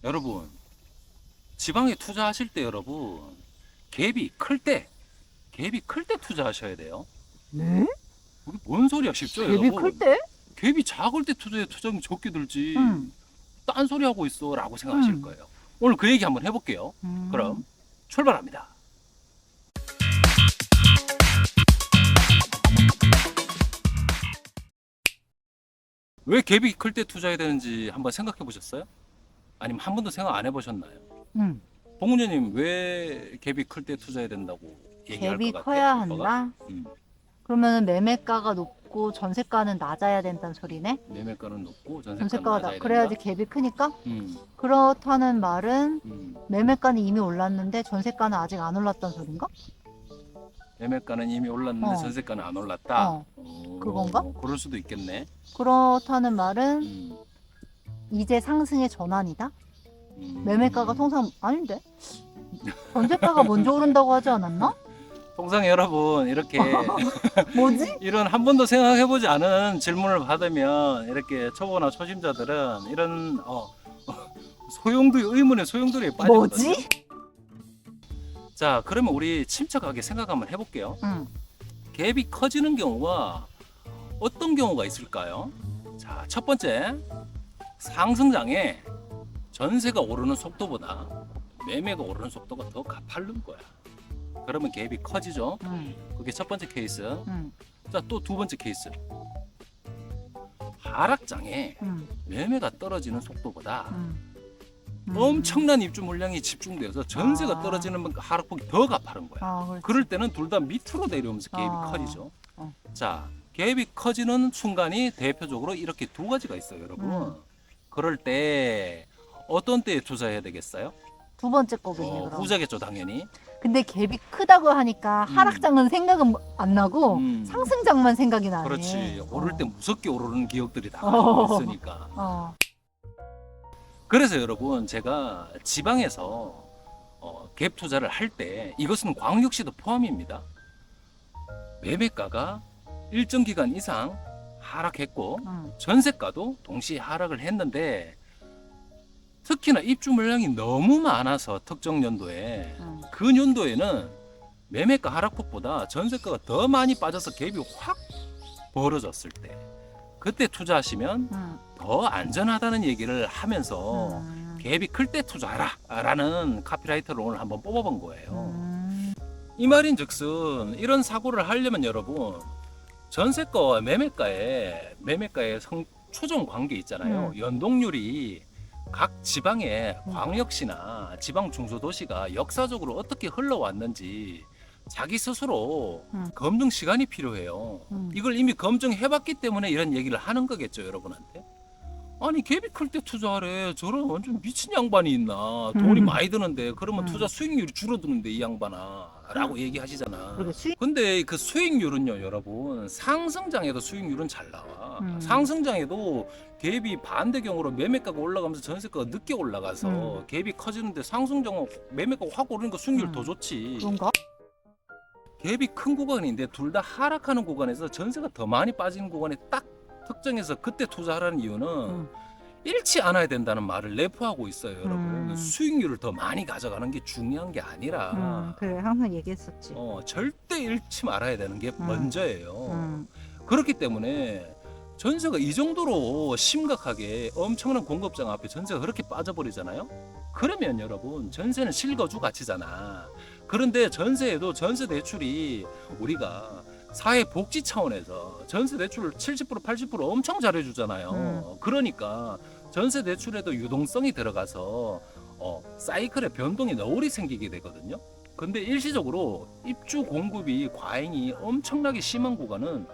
여러분, 지방에 투자하실 때 여러분, 갭이 클 때, 투자하셔야 돼요. 네? 이게 뭔 소리야, 쉽죠, 갭이 여러분? 클 때? 갭이 작을 때 투자해, 투자금이 적게 들지. 응. 딴소리 하고 있어 라고 생각하실 음. 거예요. 오늘 그 얘기 한번 해볼게요. 그럼 출발합니다. 왜 갭이 클 때 투자해야 되는지 한번 생각해 보셨어요? 아니면 한 번도 생각 안 해보셨나요? 응. 봉우녀님 왜 갭이 클 때 투자해야 된다고 얘기할 갭이 것 같아? 커야 오빠가? 한다? 음, 그러면 매매가가 높고 전세가는 낮아야 된다는 소리네? 매매가는 높고 전세가는 전세가가 낮아야 그래야지 된다? 갭이 크니까? 음, 그렇다는 말은 음. 매매가는 이미 올랐는데 전세가는 아직 안 올랐다는 소린가? 매매가는 이미 올랐는데 어. 전세가는 안 올랐다? 어. 그건가? 그럴 수도 있겠네. 그렇다는 말은 음, 이제 상승의 전환이다? 매매가가 음. 통상 아닌데? 전세가가 먼저 오른다고 하지 않았나? 통상 여러분 이렇게 뭐지? 이런 한 번도 생각해보지 않은 질문을 받으면 이렇게 초보나 초심자들은 이런 소용돌이 의문의 소용돌이에 빠지거든요. 뭐지? 자, 그러면 우리 침착하게 생각 한번 해볼게요. 응. 갭이 커지는 경우가 어떤 경우가 있을까요? 자, 첫 번째, 상승장에 전세가 오르는 속도보다 매매가 오르는 속도가 더 가파른 거야. 그러면 갭이 커지죠. 응. 그게 첫 번째 케이스. 응. 자, 또 두 번째 케이스. 하락장에 응. 매매가 떨어지는 속도보다 응. 엄청난 입주 물량이 집중되어서 전세가 아. 떨어지는 하락폭이 더 가파른 거야. 아, 그렇지. 그럴 때는 둘 다 밑으로 내려오면서 갭이 아. 커지죠. 어. 자, 갭이 커지는 순간이 대표적으로 이렇게 두 가지가 있어요, 여러분. 그럴 때 어떤 때에 투자해야 되겠어요? 두 번째 거겠네 그럼. 후자겠죠, 당연히. 근데 갭이 크다고 하니까 하락장은 생각은 안 나고 음. 상승장만 생각이 나네. 그렇지. 오를 때 무섭게 오르는 기억들이 다 어. 가지고 있으니까. 어. 그래서 여러분 제가 지방에서 갭 투자를 할 때 이것은 광역시도 포함입니다. 매매가가 일정 기간 이상 하락했고 응. 전세가도 동시에 하락을 했는데 특히나 입주 물량이 너무 많아서 특정 연도에 응. 그 연도에는 매매가 하락폭보다 전세가가 더 많이 빠져서 갭이 확 벌어졌을 때 그때 투자하시면 응. 더 안전하다는 얘기를 하면서 음. 갭이 클 때 투자하라 라는 카피라이터를 오늘 한번 뽑아본 거예요. 음. 이 말인즉슨 이런 사고를 하려면 여러분 전세가와 매매가의 초정 관계 있잖아요. 연동률이 각 지방의 광역시나 지방 중소도시가 역사적으로 어떻게 흘러왔는지 자기 스스로 검증 시간이 필요해요. 이걸 이미 검증해봤기 때문에 이런 얘기를 하는 거겠죠, 여러분한테. 아니 갭이 클 때 투자하래. 저런 완전 미친 양반이 있나. 돈이 많이 드는데 그러면 투자 수익률이 줄어드는데 이 양반아 라고 얘기하시잖아. 그러게 수익. 근데 그 수익률은요 여러분 상승장에도 수익률은 잘 나와. 음. 상승장에도 갭이 반대경으로 매매가가 올라가면서 전세가가 늦게 올라가서 갭이 커지는데 상승장은 매매가가 확 오르니까 수익률 더 좋지. 그런가? 갭이 큰 구간인데 둘 다 하락하는 구간에서 전세가 더 많이 빠지는 구간에 딱 특정해서 그때 투자하라는 이유는 잃지 않아야 된다는 말을 내포하고 있어요, 여러분. 수익률을 더 많이 가져가는 게 중요한 게 아니라 그래 항상 얘기했었지. 절대 잃지 말아야 되는 게 먼저예요. 음. 그렇기 때문에 전세가 이 정도로 심각하게 엄청난 공급장 앞에 전세가 그렇게 빠져버리잖아요. 그러면 여러분 전세는 실거주 가치잖아. 그런데 전세에도 전세 대출이 우리가 사회복지 차원에서 전세 대출을 70% 80% 엄청 잘해주잖아요. 그러니까 전세 대출에도 유동성이 들어가서 사이클의 변동이 너울이 생기게 되거든요. 근데 일시적으로 입주 공급이 과잉이 엄청나게 심한 구간은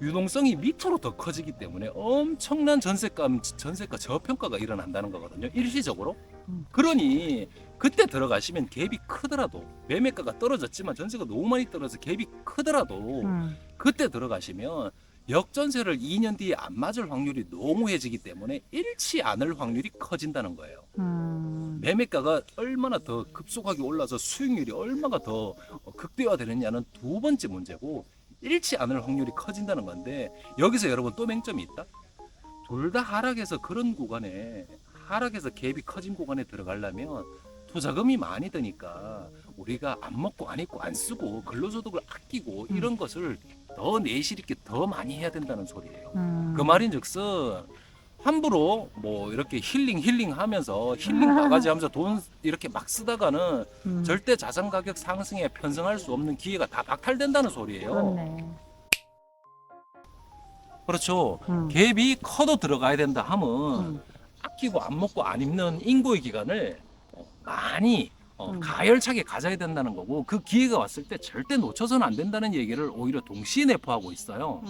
유동성이 밑으로 더 커지기 때문에 엄청난 전세가 저평가가 일어난다는 거거든요. 일시적으로. 그러니 그때 들어가시면 갭이 크더라도 매매가가 떨어졌지만 전세가 너무 많이 떨어져서 갭이 크더라도 그때 들어가시면 역전세를 2년 뒤에 안 맞을 확률이 농후해지기 때문에 잃지 않을 확률이 커진다는 거예요. 매매가가 얼마나 더 급속하게 올라서 수익률이 얼마나 더 극대화되느냐는 두 번째 문제고 잃지 않을 확률이 커진다는 건데 여기서 여러분 또 맹점이 있다. 둘 다 하락해서 그런 구간에 하락해서 갭이 커진 구간에 들어가려면 투자금이 많이 드니까 우리가 안 먹고 안 입고 안 쓰고 근로소득을 아끼고 이런 것을 더 내실 있게 더 많이 해야 된다는 소리예요. 그 말인즉슨 함부로 뭐 이렇게 힐링 하면서 힐링 바가지 하면서 돈 이렇게 막 쓰다가는 절대 자산 가격 상승에 편승할 수 없는 기회가 다 박탈된다는 소리예요. 그렇네. 그렇죠. 갭이 커도 들어가야 된다 하면 아끼고 안 먹고 안 입는 인고의 기간을 많이 가열차게 가져야 된다는 거고, 그 기회가 왔을 때 절대 놓쳐서는 안 된다는 얘기를 오히려 동시에 내포하고 있어요.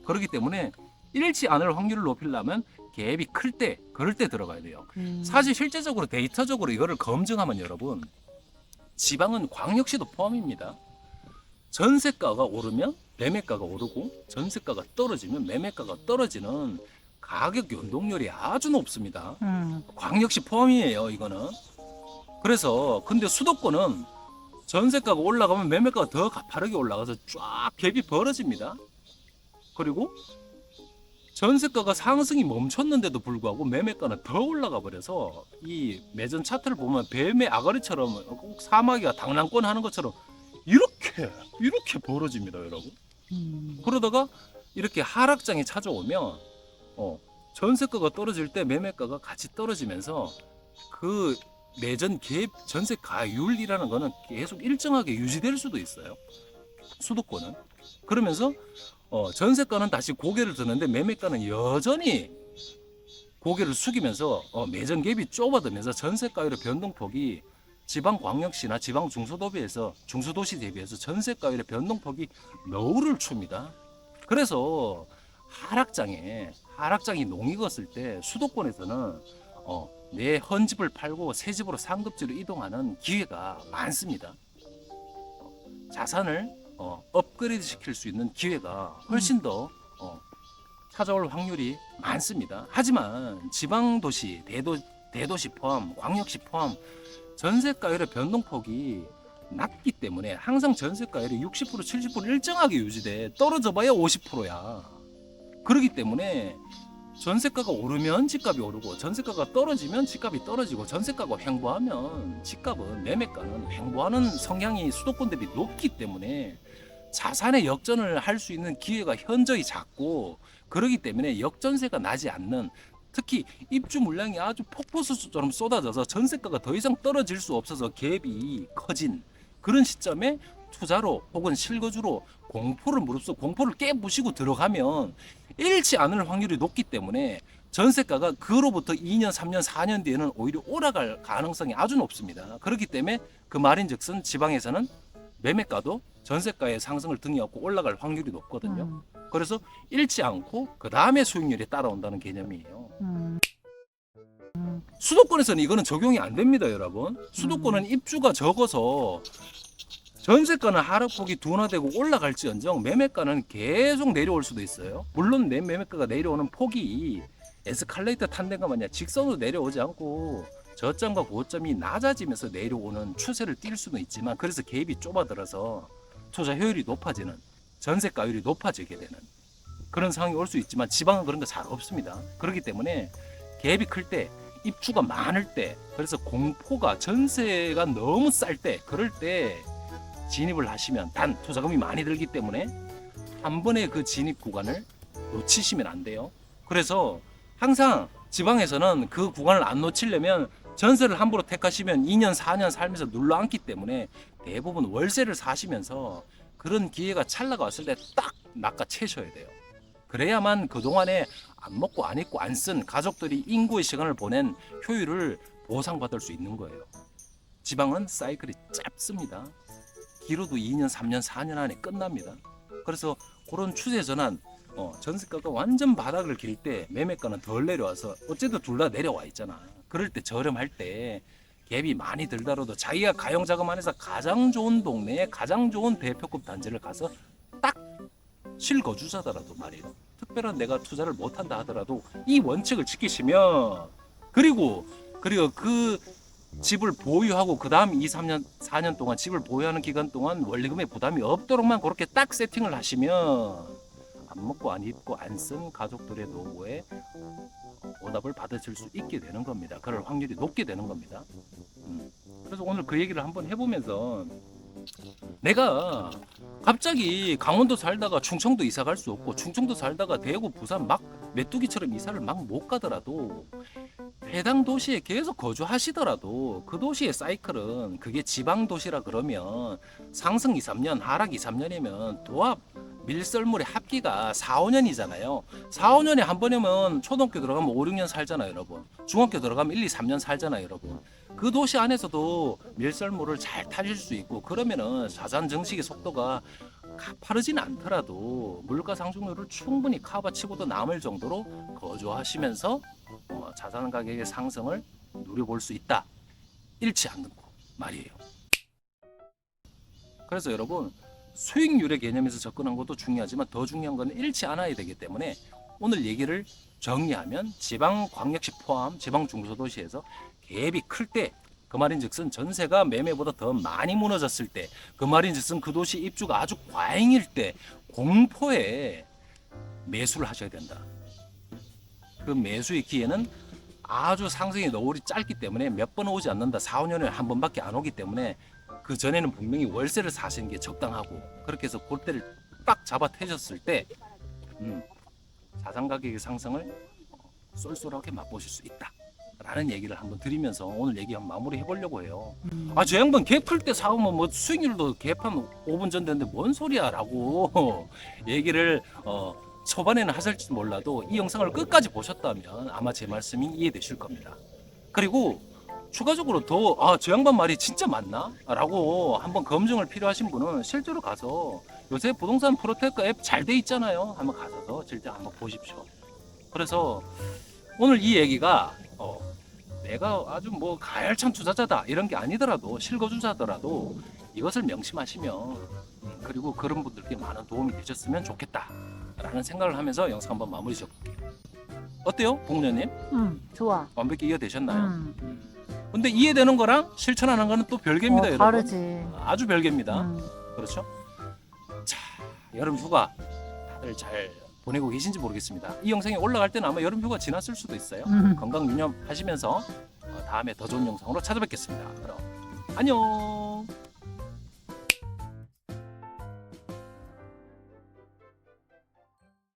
그렇기 때문에 잃지 않을 확률을 높이려면 갭이 클 때, 그럴 때 들어가야 돼요. 사실 실제적으로 데이터적으로 이거를 검증하면 여러분, 지방은 광역시도 포함입니다. 전세가가 오르면 매매가가 오르고 전세가가 떨어지면 매매가가 떨어지는 가격 연동률이 아주 높습니다. 광역시 포함이에요, 이거는. 그래서 근데 수도권은 전세가가 올라가면 매매가가 더 가파르게 올라가서 쫙 갭이 벌어집니다. 그리고 전세가가 상승이 멈췄는데도 불구하고 매매가는 더 올라가 버려서 이 매전 차트를 보면 뱀의 아가리처럼 꼭 사마귀가 당랑권 하는 것처럼 이렇게 벌어집니다, 여러분. 그러다가 이렇게 하락장이 찾아오면 전세가가 떨어질 때 매매가가 같이 떨어지면서 그 매전 갭 전세 가율이라는 거는 계속 일정하게 유지될 수도 있어요, 수도권은. 그러면서 전세가는 다시 고개를 드는데 매매가는 여전히 고개를 숙이면서 매전 갭이 좁아들면서 전세가율의 변동폭이 지방 광역시나 지방 중소도시 대비해서 전세가율의 변동폭이 너울을 춥니다. 그래서 하락장이 농익었을 때 수도권에서는 내 헌집을 팔고 새 집으로 상급지로 이동하는 기회가 많습니다. 자산을 업그레이드 시킬 수 있는 기회가 훨씬 더 찾아올 확률이 많습니다. 하지만 지방도시, 대도시 포함, 광역시 포함 전세가율의 변동폭이 낮기 때문에 항상 전세가율이 60%, 70% 일정하게 유지돼. 떨어져 봐야 50%야. 그렇기 때문에 전세가가 오르면 집값이 오르고 전세가가 떨어지면 집값이 떨어지고 전세가가 횡보하면 집값은 매매가는 횡보하는 성향이 수도권 대비 높기 때문에 자산의 역전을 할 수 있는 기회가 현저히 작고, 그렇기 때문에 역전세가 나지 않는, 특히 입주 물량이 아주 폭포수처럼 쏟아져서 전세가가 더 이상 떨어질 수 없어서 갭이 커진 그런 시점에 투자로 혹은 실거주로 공포를 무릅쓰고 공포를 깨부시고 들어가면 잃지 않을 확률이 높기 때문에 전세가가 그로부터 2년, 3년, 4년 뒤에는 오히려 올라갈 가능성이 아주 높습니다. 그렇기 때문에 그 말인즉슨 지방에서는 매매가도 전세가의 상승을 등에 업고 올라갈 확률이 높거든요. 그래서 잃지 않고 그 다음에 수익률이 따라온다는 개념이에요. 수도권에서는 이거는 적용이 안 됩니다, 여러분. 수도권은 입주가 적어서 전세가는 하락폭이 둔화되고 올라갈지언정 매매가는 계속 내려올 수도 있어요. 물론 내 매매가가 내려오는 폭이 에스컬레이터 탄 데가 마냥 직선으로 내려오지 않고 저점과 고점이 낮아지면서 내려오는 추세를 띌 수는 있지만, 그래서 갭이 좁아들어서 투자 효율이 높아지는, 전세가율이 높아지게 되는 그런 상황이 올 수 있지만 지방은 그런 거 잘 없습니다. 그렇기 때문에 갭이 클 때, 입주가 많을 때, 그래서 공포가 전세가 너무 쌀 때, 그럴 때 진입을 하시면 단 투자금이 많이 들기 때문에 한 번에 그 진입 구간을 놓치시면 안 돼요. 그래서 항상 지방에서는 그 구간을 안 놓치려면 전세를 함부로 택하시면 2년, 4년 살면서 눌러앉기 때문에 대부분 월세를 사시면서 그런 기회가 찰나가 왔을 때 딱 낚아채셔야 돼요. 그래야만 그동안에 안 먹고 안 입고 안 쓴 가족들이 인고의 시간을 보낸 효율을 보상받을 수 있는 거예요. 지방은 사이클이 짧습니다. 길어도 2년, 3년, 4년 안에 끝납니다. 그래서 그런 추세 전환, 전세가가 완전 바닥을 길 때 매매가는 덜 내려와서 어쨌든 둘 다 내려와 있잖아. 그럴 때 저렴할 때 갭이 많이 들더라도 자기가 가용자금 안에서 가장 좋은 동네에 가장 좋은 대표급 단지를 가서 딱 실거주자더라도 말이에요. 특별한 내가 투자를 못한다 하더라도 이 원칙을 지키시면, 그리고 그 집을 보유하고 그 다음 2, 3년, 4년 동안 집을 보유하는 기간 동안 원리금에 부담이 없도록만 그렇게 딱 세팅을 하시면 안 먹고 안 입고 안 쓴 가족들의 노고에 보답을 받으실 수 있게 되는 겁니다. 그럴 확률이 높게 되는 겁니다. 그래서 오늘 그 얘기를 한번 해보면서 내가 갑자기 강원도 살다가 충청도 이사 갈 수 없고 충청도 살다가 대구 부산 막 메뚜기처럼 이사를 막 못 가더라도 해당 도시에 계속 거주하시더라도 그 도시의 사이클은 그게 지방 도시라 그러면 상승 2, 3년 하락 2, 3년이면 도합 밀썰물의 합기가 4, 5년이잖아요. 4, 5년에 한 번이면 초등학교 들어가면 5, 6년 살잖아요, 여러분. 중학교 들어가면 1, 2, 3년 살잖아요, 여러분. 그 도시 안에서도 밀썰물을 잘 타실 수 있고 그러면은 자산 증식의 속도가 가파르진 않더라도 물가 상승률을 충분히 커버치고도 남을 정도로 거주하시면서 자산 가격의 상승을 누려볼 수 있다. 잃지 않는 거 말이에요. 그래서 여러분 수익률의 개념에서 접근한 것도 중요하지만 더 중요한 것은 잃지 않아야 되기 때문에 오늘 얘기를 정리하면 지방 광역시 포함 지방 중소도시에서 갭이 클 때 그 말인즉슨 전세가 매매보다 더 많이 무너졌을 때 그 말인즉슨 그 도시 입주가 아주 과잉일 때 공포에 매수를 하셔야 된다. 그 매수의 기회는 아주 상승의 너울이 짧기 때문에 몇 번 오지 않는다. 4, 5년에 한 번밖에 안 오기 때문에 그 전에는 분명히 월세를 사시는 게 적당하고 그렇게 해서 그때를 딱 잡아 태셨을 때 자산 가격의 상승을 쏠쏠하게 맛보실 수 있다. 라는 얘기를 한번 드리면서 오늘 얘기 한번 마무리 해보려고 해요. 저 양반 갭 풀 때 사오면 뭐 수익률도 갭 한 5분 전 됐는데 뭔 소리야 라고 얘기를 초반에는 하실지 몰라도 이 영상을 끝까지 보셨다면 아마 제 말씀이 이해되실 겁니다. 그리고 추가적으로 더 저 양반 말이 진짜 맞나? 라고 한번 검증을 필요하신 분은 실제로 가서 요새 부동산 프로테크 앱 잘 돼 있잖아요. 한번 가셔서 실제 한번 보십시오. 그래서 오늘 이 얘기가 내가 아주 뭐 가열찬 투자자다 이런 게 아니더라도 실거주자더라도 이것을 명심하시면 그리고 그런 분들께 많은 도움이 되셨으면 좋겠다 라는 생각을 하면서 영상 한번 마무리 지어볼게요. 어때요 봉녀님? 좋아. 완벽히 이해되셨나요? 근데 이해되는 거랑 실천하는 거는 또 별개입니다. 여러분. 다르지. 아주 별개입니다. 그렇죠? 자, 여름 휴가 다들 잘 보내고 계신지 모르겠습니다. 이 영상이 올라갈 때는 아마 여름 휴가 지났을 수도 있어요. 건강 유념하시면서 다음에 더 좋은 영상으로 찾아뵙겠습니다. 그럼 안녕.